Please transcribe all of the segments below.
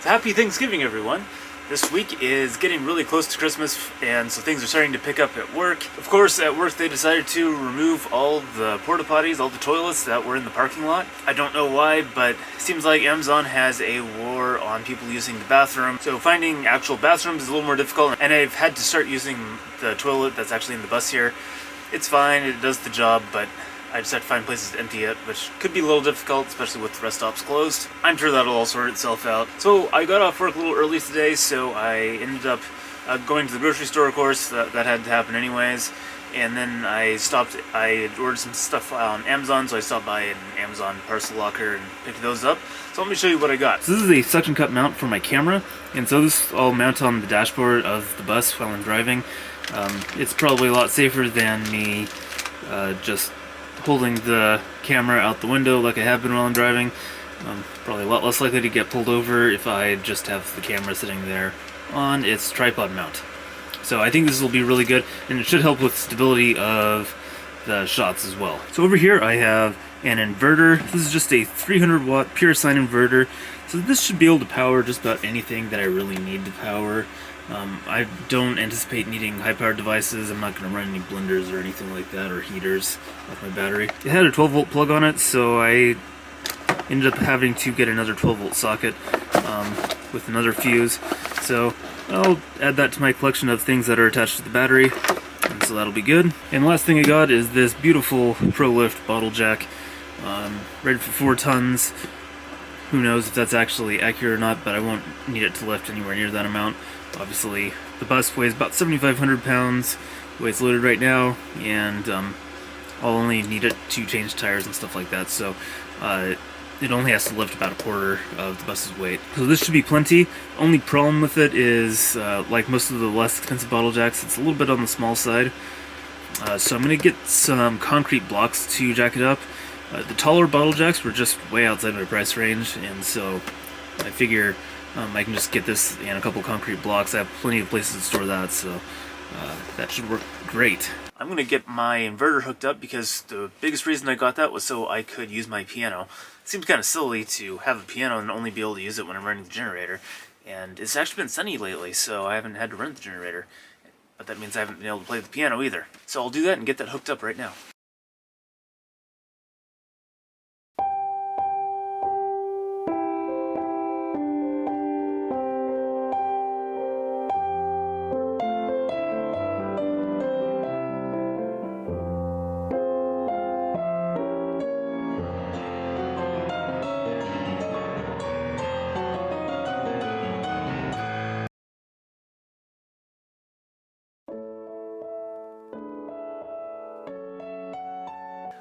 So happy Thanksgiving, everyone. This week is getting really close to Christmas, and so things are starting to pick up at work. Of course, at work they decided to remove all the porta potties, all the toilets that were in the parking lot. I don't know why, but it seems like Amazon has a war on people using the bathroom. So finding actual bathrooms is a little more difficult, and I've had to start using the toilet that's actually in the bus here. It's fine, it does the job, but I just have to find places to empty it, which could be a little difficult, especially with rest stops closed. I'm sure that'll all sort itself out. So I got off work a little early today, so I ended up going to the grocery store, of course. That had to happen anyways. And then I ordered some stuff on Amazon, so I stopped by an Amazon parcel locker and picked those up. So let me show you what I got. So this is a suction cup mount for my camera, and so this I'll mount on the dashboard of the bus while I'm driving. It's probably a lot safer than me just holding the camera out the window like I have been while I'm driving. Probably a lot less likely to get pulled over if I just have the camera sitting there on its tripod mount. So I think this will be really good, and it should help with stability of the shots as well. So over here I have an inverter. This is just a 300 watt pure sine inverter. So this should be able to power just about anything that I really need to power. I don't anticipate needing high-powered devices. I'm not going to run any blenders or anything like that, or heaters with my battery. It had a 12-volt plug on it, so I ended up having to get another 12-volt socket with another fuse. So I'll add that to my collection of things that are attached to the battery, and so that'll be good. And the last thing I got is this beautiful ProLift bottle jack, rated for 4 tons. Who knows if that's actually accurate or not, but I won't need it to lift anywhere near that amount. Obviously, the bus weighs about 7,500 pounds, the way it's loaded right now, and I'll only need it to change tires and stuff like that, so it only has to lift about a quarter of the bus's weight. So this should be plenty. Only problem with it is, like most of the less expensive bottle jacks, it's a little bit on the small side. So I'm going to get some concrete blocks to jack it up. The taller bottle jacks were just way outside my price range, and so I figure I can just get this and a couple concrete blocks. I have plenty of places to store that, so that should work great. I'm going to get my inverter hooked up because the biggest reason I got that was so I could use my piano. It seems kind of silly to have a piano and only be able to use it when I'm running the generator, and it's actually been sunny lately, so I haven't had to run the generator, but that means I haven't been able to play the piano either. So I'll do that and get that hooked up right now.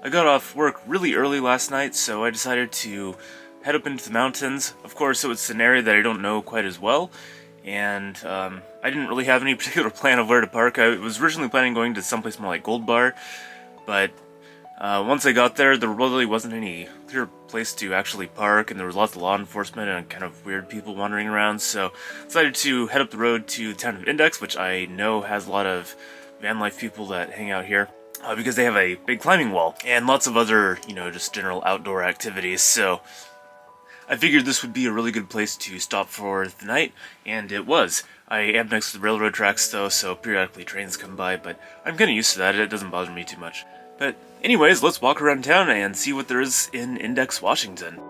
I got off work really early last night, so I decided to head up into the mountains. Of course, it's an area that I don't know quite as well, and I didn't really have any particular plan of where to park. I was originally planning on going to someplace more like Gold Bar, but once I got there, there really wasn't any clear place to actually park, and there was lots of law enforcement and kind of weird people wandering around, so I decided to head up the road to the town of Index, which I know has a lot of van life people that hang out here. Because they have a big climbing wall and lots of other, just general outdoor activities, so I figured this would be a really good place to stop for the night, and it was. I am next to the railroad tracks though, so periodically trains come by, but I'm kinda used to that, it doesn't bother me too much. But anyways, let's walk around town and see what there is in Index, Washington.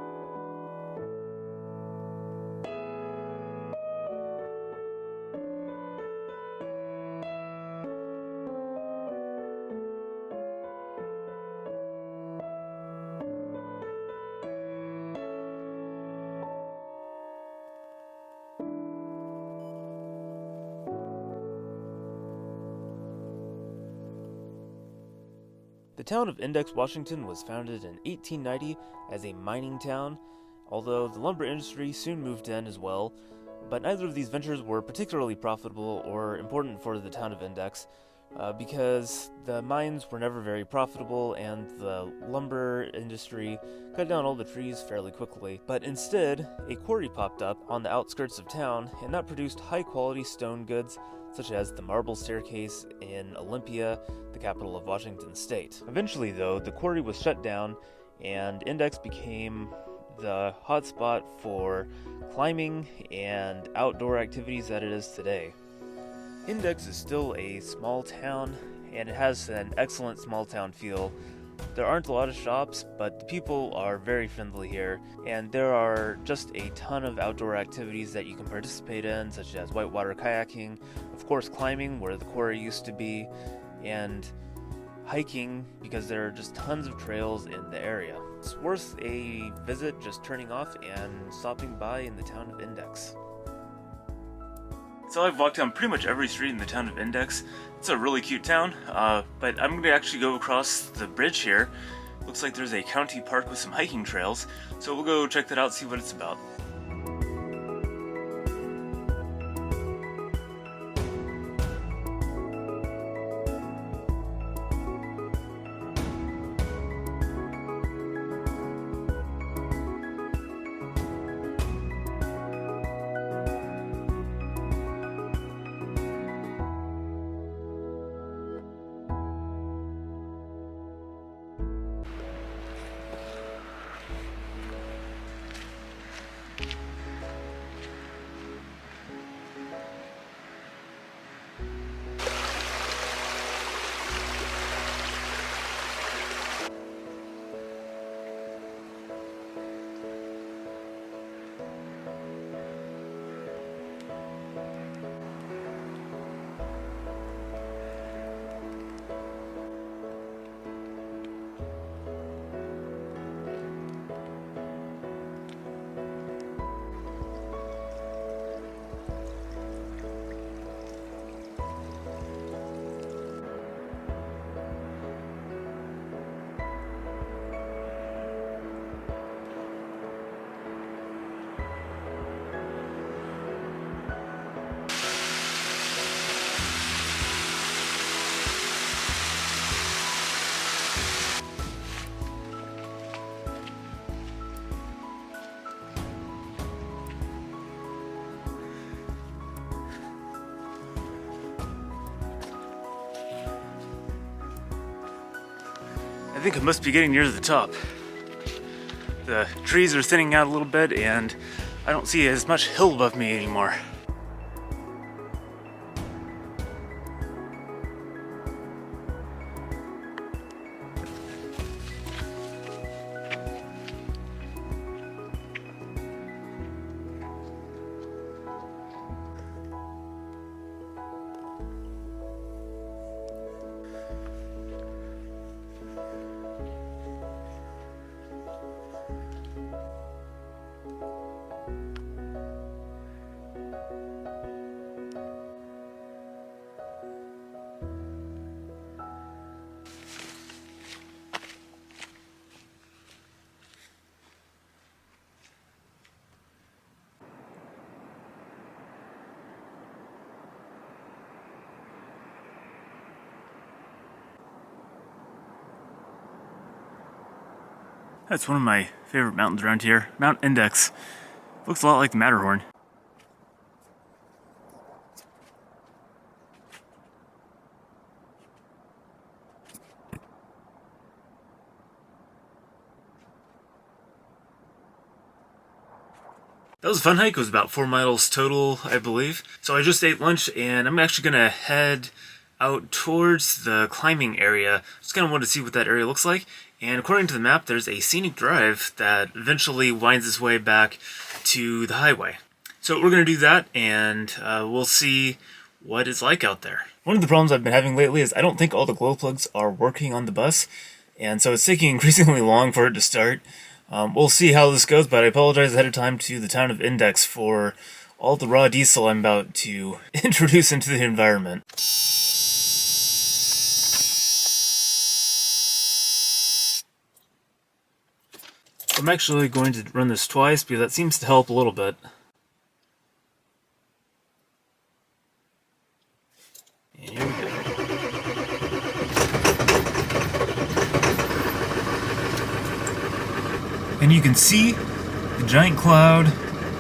The town of Index, Washington was founded in 1890 as a mining town, although the lumber industry soon moved in as well, but neither of these ventures were particularly profitable or important for the town of Index, because the mines were never very profitable and the lumber industry cut down all the trees fairly quickly. But instead, a quarry popped up on the outskirts of town, and that produced high-quality stone goods such as the marble staircase in Olympia, the capital of Washington state. Eventually, though, the quarry was shut down, and Index became the hotspot for climbing and outdoor activities that it is today. Index is still a small town, and it has an excellent small town feel. There aren't a lot of shops, but the people are very friendly here, and there are just a ton of outdoor activities that you can participate in, such as whitewater kayaking, of course climbing where the quarry used to be, and hiking because there are just tons of trails in the area. It's worth a visit just turning off and stopping by in the town of Index. So I've walked down pretty much every street in the town of Index. It's a really cute town, but I'm going to actually go across the bridge here. Looks like there's a county park with some hiking trails, so we'll go check that out, see what it's about. I think I must be getting near the top. The trees are thinning out a little bit and I don't see as much hill above me anymore. That's one of my favorite mountains around here, Mount Index. Looks a lot like the Matterhorn. That was a fun hike. It was about 4 miles total, I believe. So I just ate lunch and I'm actually gonna head out towards the climbing area. Just kind of wanted to see what that area looks like. And according to the map, there's a scenic drive that eventually winds its way back to the highway. So we're going to do that, and we'll see what it's like out there. One of the problems I've been having lately is I don't think all the glow plugs are working on the bus, and so it's taking increasingly long for it to start. We'll see how this goes, but I apologize ahead of time to the town of Index for all the raw diesel I'm about to introduce into the environment. I'm actually going to run this twice because that seems to help a little bit. And here we go. And you can see the giant cloud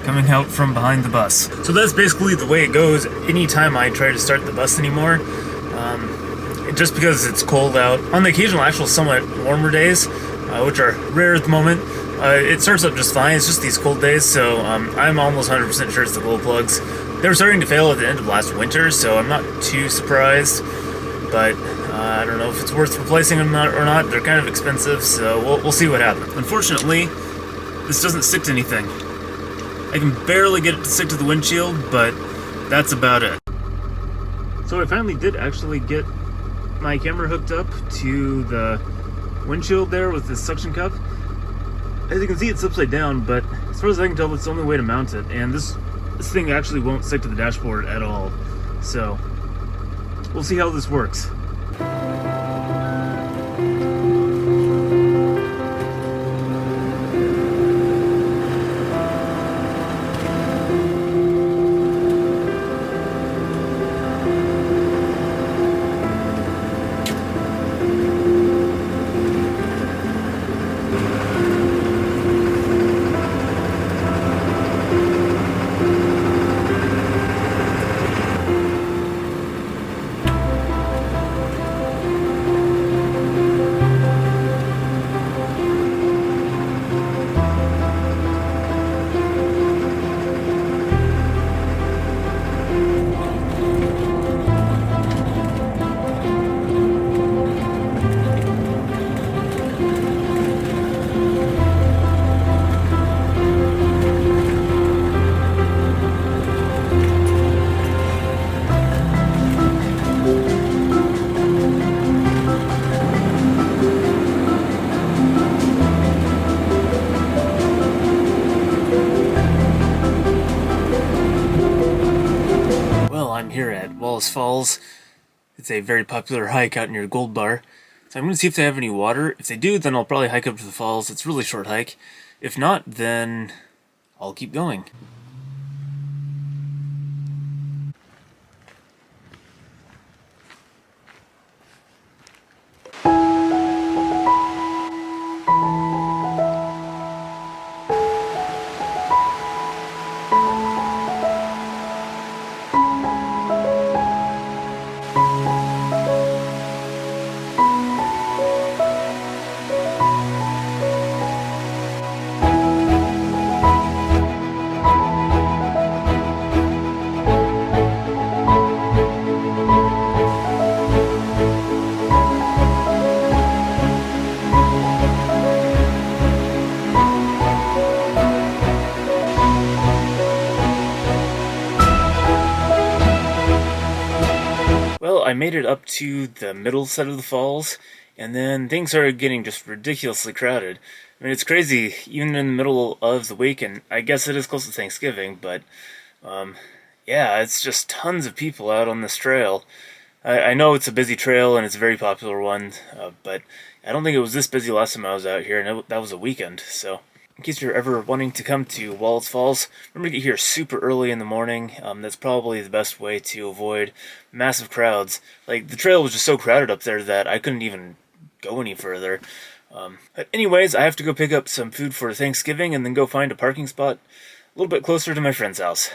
coming out from behind the bus. So that's basically the way it goes anytime I try to start the bus anymore. Just because it's cold out. On the occasional actual somewhat warmer days, which are rare at the moment, It starts up just fine. It's just these cold days, so I'm almost 100% sure it's the glow plugs. They were starting to fail at the end of last winter, so I'm not too surprised. But I don't know if it's worth replacing them or not. They're kind of expensive, so we'll see what happens. Unfortunately, this doesn't stick to anything. I can barely get it to stick to the windshield, but that's about it. So I finally did actually get my camera hooked up to the windshield there with this suction cup. As you can see, it's upside down, but as far as I can tell, that's the only way to mount it. And this thing actually won't stick to the dashboard at all. So we'll see how this works. I'm here at Wallace Falls. It's a very popular hike out near Gold Bar. So I'm going to see if they have any water. If they do, then I'll probably hike up to the falls. It's a really short hike. If not, then I'll keep going. Well, I made it up to the middle set of the falls, and then things started getting just ridiculously crowded. I mean, it's crazy, even in the middle of the week, and I guess it is close to Thanksgiving, but, yeah, it's just tons of people out on this trail. I know it's a busy trail, and it's a very popular one, but I don't think it was this busy last time I was out here, and that was a weekend, so... In case you're ever wanting to come to Wallace Falls, remember to get here super early in the morning. That's probably the best way to avoid massive crowds. Like, the trail was just so crowded up there that I couldn't even go any further. But anyways, I have to go pick up some food for Thanksgiving and then go find a parking spot a little bit closer to my friend's house.